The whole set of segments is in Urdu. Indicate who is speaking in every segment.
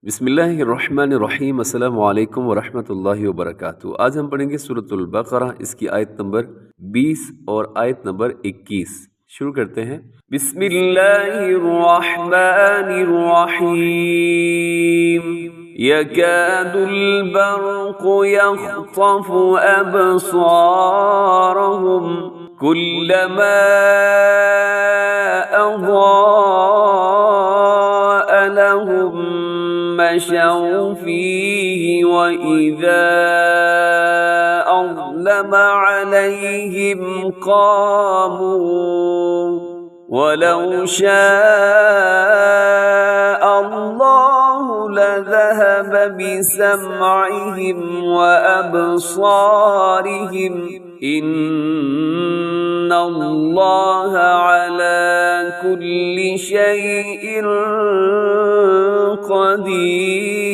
Speaker 1: بسم اللہ الرحمن الرحیم۔ السلام علیکم ورحمۃ اللہ وبرکاتہ۔ آج ہم پڑھیں گے سورۃ البقرہ، اس کی آیت نمبر 20 اور آیت نمبر 21۔ شروع کرتے ہیں۔ بسم اللہ الرحمن الرحیم۔ یکاد البرق یخطف ابصارهم کلما اضاء لهم مشوا فيه وإذا أظلم عليهم قاموا ولو شاء الله لذهب بسمعهم وأبصارهم إن الله على كل شيء قدیر۔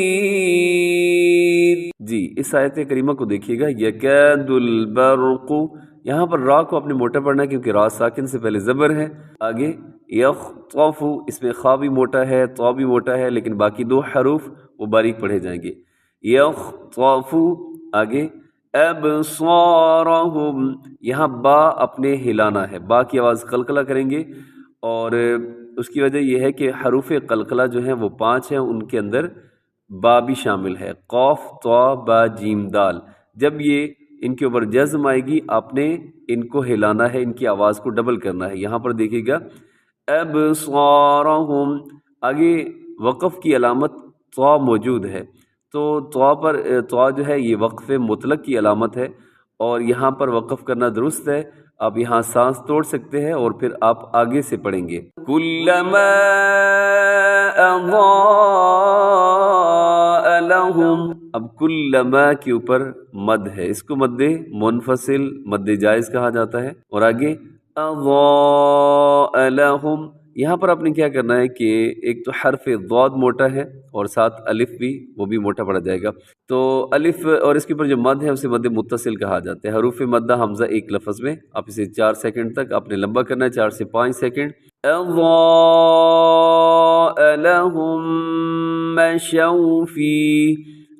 Speaker 1: جی اس آیت کریمہ کو دیکھیے گا۔ یکاد البرق، یہاں پر را کو اپنے موٹا پڑھنا ہے کیونکہ را ساکن سے پہلے زبر ہے۔ آگے یخطف، اس میں خا بھی موٹا ہے، طا بھی موٹا ہے، لیکن باقی دو حروف وہ باریک پڑھے جائیں گے۔ یخطف، آگے ابصارہم، یہاں با اپنے ہلانا ہے، با کی آواز قلقلہ کریں گے، اور اس کی وجہ یہ ہے کہ حروف قلقلہ جو ہیں وہ 5 ہیں، ان کے اندر با بھی شامل ہے، قاف طا با جیم دال۔ جب یہ ان کے اوپر جزم آئے گی آپ نے ان کو ہلانا ہے، ان کی آواز کو ڈبل کرنا ہے۔ یہاں پر دیکھیے گا ابصارہم، آگے وقف کی علامت طا موجود ہے، تو طا جو ہے یہ وقف مطلق کی علامت ہے، اور یہاں پر وقف کرنا درست ہے۔ آپ یہاں سانس توڑ سکتے ہیں اور پھر آپ آگے سے پڑھیں گے۔ کلما اضاء لهم، اب کلما کے اوپر مد ہے، اس کو مد منفصل، مد جائز کہا جاتا ہے۔ اور آگے اضاء لهم، یہاں پر آپ نے کیا کرنا ہے کہ ایک تو حرف ضاد موٹا ہے اور ساتھ الف بھی، وہ بھی موٹا پڑا جائے گا، تو الف اور اس کے اوپر جو مد ہے اسے مد متصل کہا جاتا ہے۔ حروف مدہ حمزہ ایک لفظ میں، آپ اسے 4 سیکنڈ تک آپ نے لمبا کرنا ہے، 4 سے 5 سیکنڈ۔ اضاء لهم مشوا فيه،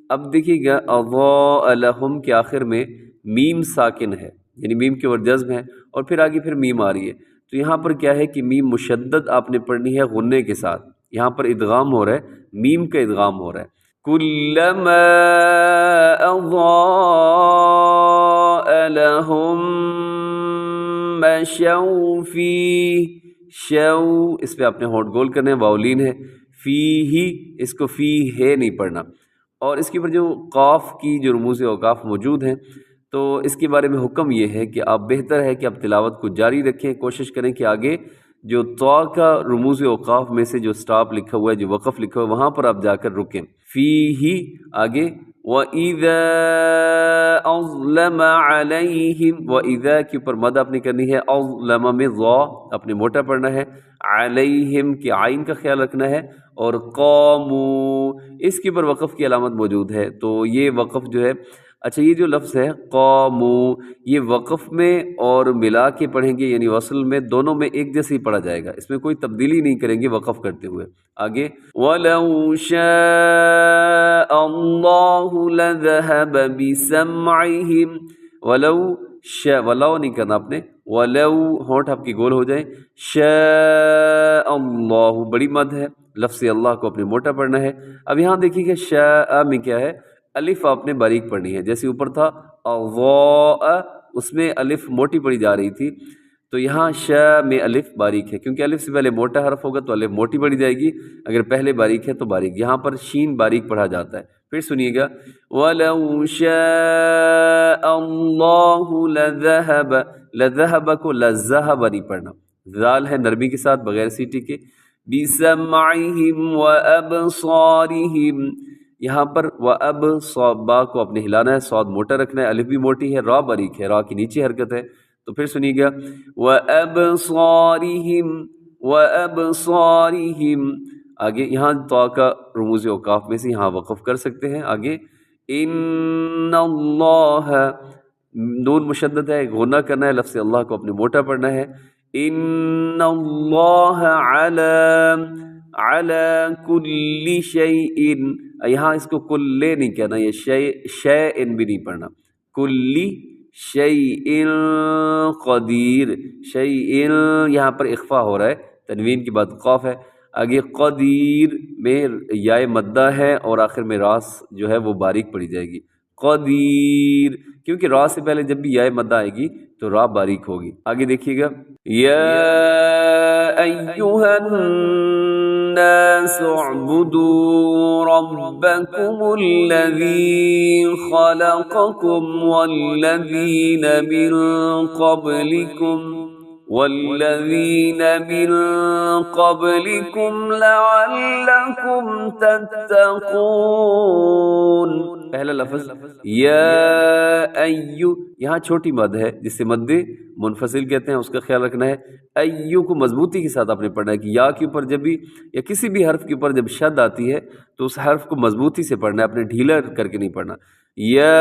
Speaker 1: اب دیکھیے گا اضاء لهم کے آخر میں میم ساکن ہے، یعنی میم کے اوپر جزم ہے، اور پھر آگے پھر میم آ رہی ہے، تو یہاں پر کیا ہے کہ میم مشدد آپ نے پڑھنی ہے غنے کے ساتھ۔ یہاں پر ادغام ہو رہا ہے، میم کا ادغام ہو رہا ہے۔ کلما اضاء لهم مشوا فيه، شو اس پہ آپ نے ہونٹ گول کرنے ہیں، واولین ہے، فی ہی، اس کو فی ہے نہیں پڑھنا، اور اس کے اوپر جو قاف کی جو رموز اوقاف موجود ہیں، تو اس کے بارے میں حکم یہ ہے کہ آپ بہتر ہے کہ آپ تلاوت کو جاری رکھیں، کوشش کریں کہ آگے جو طا کا رموز اوقاف میں سے جو سٹاپ لکھا ہوا ہے، جو وقف لکھا ہوا ہے، وہاں پر آپ جا کر رکیں۔ فی ہی، آگے وَإِذَا أَظْلَمَ عَلَيْهِمْ، وَإِذَا کے اوپر مد آپ نے کرنی ہے، اظلم میں ضا اپنے موٹا پڑھنا ہے، علیہم کے عین کا خیال رکھنا ہے، اور قاموا اس کے اوپر وقف کی علامت موجود ہے، تو یہ وقف جو ہے، اچھا یہ جو لفظ ہے قاموا، یہ وقف میں اور ملا کے پڑھیں گے، یعنی وصل میں، دونوں میں ایک جیسے ہی پڑھا جائے گا، اس میں کوئی تبدیلی نہیں کریں گے وقف کرتے ہوئے۔ آگے وَلَوْ شَاءَ اللَّهُ لَذَهَبَ بِسَمْعِهِمْ، ولو شاء، ولو نہیں کرنا آپ نے، ولو ہونٹ آپ کی گول ہو جائیں، شاء اللہ بڑی مد ہے، لفظ اللہ کو اپنے موٹا پڑھنا ہے۔ اب یہاں دیکھیے کہ شاء میں کیا ہے، الف آپ نے باریک پڑھنی ہے، جیسے اوپر تھا اضاء، اس میں الف موٹی پڑھی جا رہی تھی، تو یہاں شاء میں الف باریک ہے، کیونکہ الف سے پہلے موٹا حرف ہوگا تو الف موٹی پڑھی جائے گی، اگر پہلے باریک ہے تو باریک، یہاں پر شین باریک پڑھا جاتا ہے۔ پھر سنیے گا وَلَوْ شَاءَ اللَّهُ لَذَهَبَ، لَذَهَبَ کو لَذَهَبَ نہیں پڑھنا، ذال ہے نرمی کے ساتھ بغیر سیٹی کے، بِسَمْعِهِمْ وَأَبْصَارِهِمْ، یہاں پر با کو اپنے ہلانا ہے، صاد موٹا رکھنا ہے، الف بھی موٹی ہے، را باریک ہے، را کی نیچے حرکت ہے، تو پھر سنیے گا وَأَبْصَارِهِمْ وَأَبْصَارِهِمْ، آگے یہاں طا کا رموز اوقاف میں سے یہاں وقف کر سکتے ہیں۔ آگے ان اللہ، نون مشدد ہے، غنہ کرنا ہے، لفظ اللہ کو اپنے موٹا پڑھنا ہے۔ ان اللہ علی، علی کل شیء، یہاں اس کو کلے نہیں کہنا، یہ شیء بھی نہیں پڑھنا، کلی شیء قدیر، شیء یہاں پر اخفا ہو رہا ہے، تنوین کے بعد قاف ہے، آگے قدیر میں یائے مدہ ہے اور آخر میں راس جو ہے وہ باریک پڑی جائے گی، قدیر، کیونکہ را سے پہلے جب بھی یائے مدہ آئے گی تو را باریک ہوگی۔ آگے دیکھیے گا، یا ایھا الناس اعبدوا ربکم الذی خلقکم والذین من قبلکم لعلکم تتقون۔ پہلا لفظ یا ایو، یہاں چھوٹی مد ہے جس سے مد منفصل کہتے ہیں، اس کا خیال رکھنا ہے۔ ایو کو مضبوطی کے ساتھ آپ نے پڑھنا ہے کہ یا کے اوپر جب بھی یا کسی بھی حرف کے اوپر جب شد آتی ہے تو اس حرف کو مضبوطی سے پڑھنا ہے، اپنے ڈھیلا کر کے نہیں پڑھنا۔ یا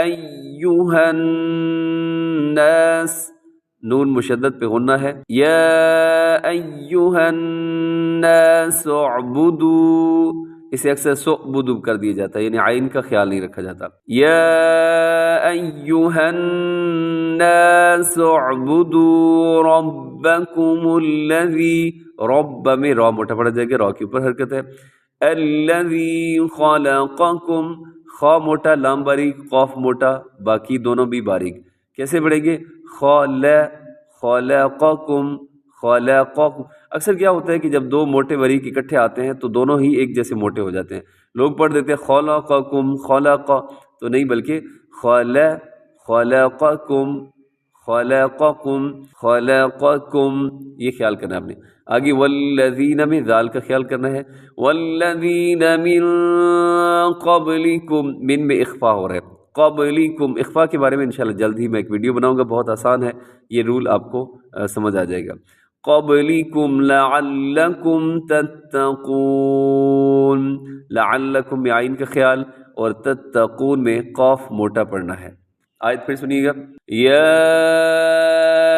Speaker 1: ایھا الناس، نون مشدد پہ غنہ ہے، یا ایھا الناس اعبدوا، اسے اکثر سعبدوا کر دیا جاتا ہے، یعنی عین کا خیال نہیں رکھا جاتا۔ یا ایھا الناس اعبدوا ربکم الذی، رب میں را موٹا پڑا جائے گا، را کے اوپر حرکت ہے، الذی خلقکم، خا موٹا لام باریک، قاف موٹا، باقی دونوں بھی باریک، کیسے پڑھیں گے؟ خلقکم، خلقکم۔ اکثر کیا ہوتا ہے کہ جب دو موٹے باریک اکٹھے آتے ہیں تو دونوں ہی ایک جیسے موٹے ہو جاتے ہیں، لوگ پڑھ دیتے ہیں خلقکم، خلق، تو نہیں بلکہ خلقکم، خلقکم، خلقکم، یہ خیال کرنا ہے آپ نے۔ آگے والذین میں ذال کا خیال کرنا ہے، والذین من قبلکم، من میں اخفا ہو رہا ہے، قبلکم، اخفا کے بارے میں انشاءاللہ جلد ہی میں ایک ویڈیو بناؤں گا، بہت آسان ہے، یہ رول آپ کو سمجھ آ جائے گا۔ قبلکم لعلکم تتقون، لعلکم میں عین کا خیال اور تتقون میں قاف موٹا پڑھنا ہے۔ آیت پھر سنیے گا، یا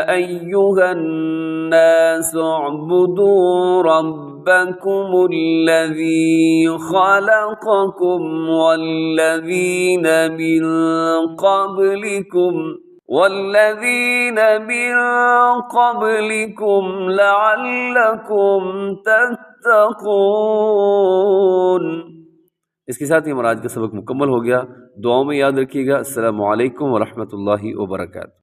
Speaker 1: ایھا الناس اعبدوا ربکم الذی خلقکم والذین من قبلکم لعلکم تتقون۔ اس کے ساتھ ہی ہمارا آج کا سبق مکمل ہو گیا، دعاؤں میں یاد رکھیے گا۔ السلام علیکم ورحمۃ اللہ وبرکاتہ۔